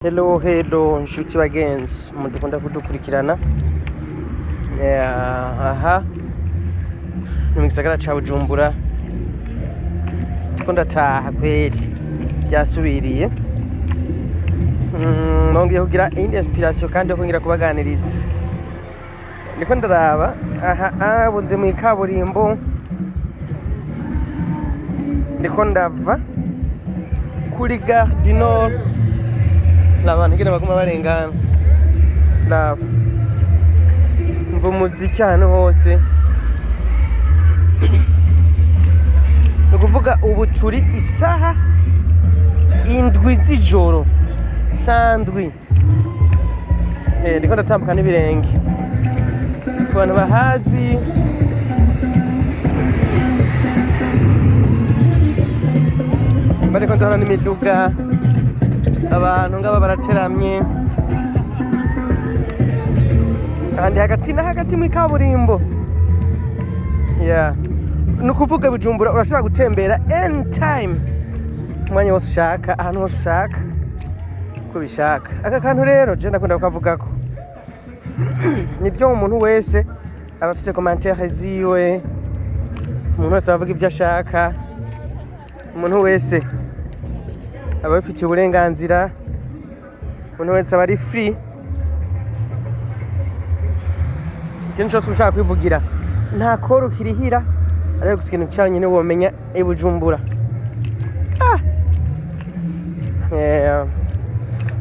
Hello nshuti bagenzi mudukunda kudukurikirana aha ni mu gisagara ca Bujumbura ndataha kweri byasubiriye nongeye kugira inspiration kandi kongera kubaganiriza niko ndaraba aha bunde mu kaburimbo ndiko ndava kuri Gare du Nord n'abantu ngene baguma barengana ndaba mva umuziki hano hose nukuvuga ubu turi isaha indwi z'ijoro sandwi ndiko ndatambuka n'ibirenge ku bantu bahazi bariko ndabona n'imiduga abantu ngaba barateramye kandi hagati mu kaburimbo nukuvuga Bujumbura urashobora gutembera anytime umwanya wose ushaka ahantu hose ushaka ko bishaka aka kantu rero je ndakunda kukavugako nibyo umuntu wese aba afise commentaire ziwe umuntu wese avuga ibyo ashaka umuntu wese aba afite uburenganzira umuntu wese aba ari free ikintu cyose ushaka kwivugira nta koro kirihira ariko gusa ikintu cyanyine womenya Bujumbura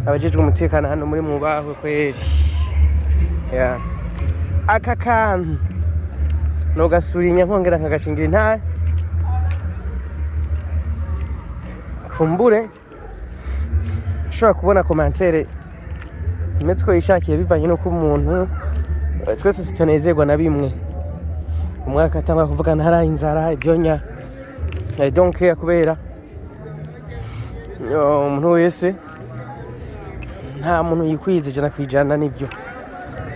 abajejwe umutekano hano muri mubahwe kweri aka kantu nogasurinya nkongera nkagashingira intare kumbure ushobora kubona commentaire imeze ko yishakiye bivanye nuko umuntu twese tutanezerwa na bimwe umwaka atanga kuvuga ntara inzara ibyonya I don't care kubera umuntu wese nta muntu yikwize jana kwijana nivyo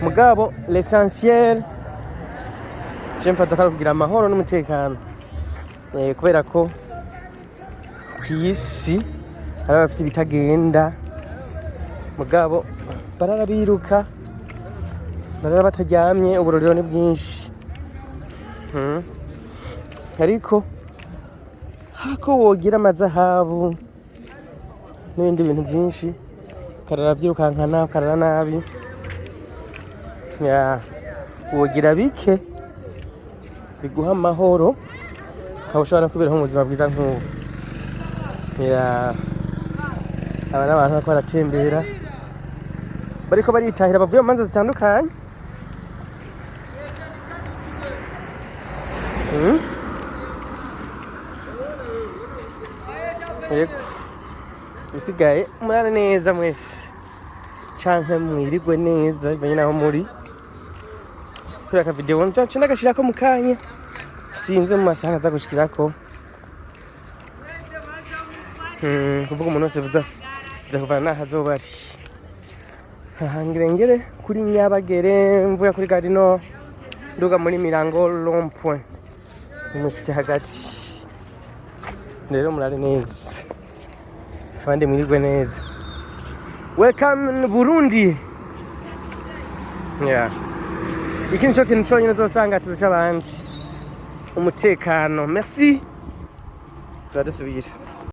mugabo l'essentiel je mfata ko kugira amahoro n'umutekano kubera ko kwisi abafite ibitagenda mugabo barara biruka barara bataryamye uburorero ni bwinshi ariko hako wogira amazahabu n'ibindi bintu byinshi karara byirukankana karara nabi wogira bike biguha amahoro ukaba kuberaho ubuzima bwiza nk'ubu aba n'abantu bariko baratembera bariko baritahira bavuye mu manza zitandukanye bisigaye murane neza mwese canke mwirigwe neza bivanye naho muri kuri aka video ncacu ndagashirako mu kanya sinze mu masaha aza gushikirako kuvuga umuntu wese vuza kuvana naho azoba ari ngirengere kuri Nyabagere mvuye kuri Gare du Nord nduga muri Mirango rond-point umusite hagati rero murare neza abandi mwirigwe neza welcome Burundi iki nico kintu cyonyine uzosanga tuzisha abandi umutekano merci turadusubira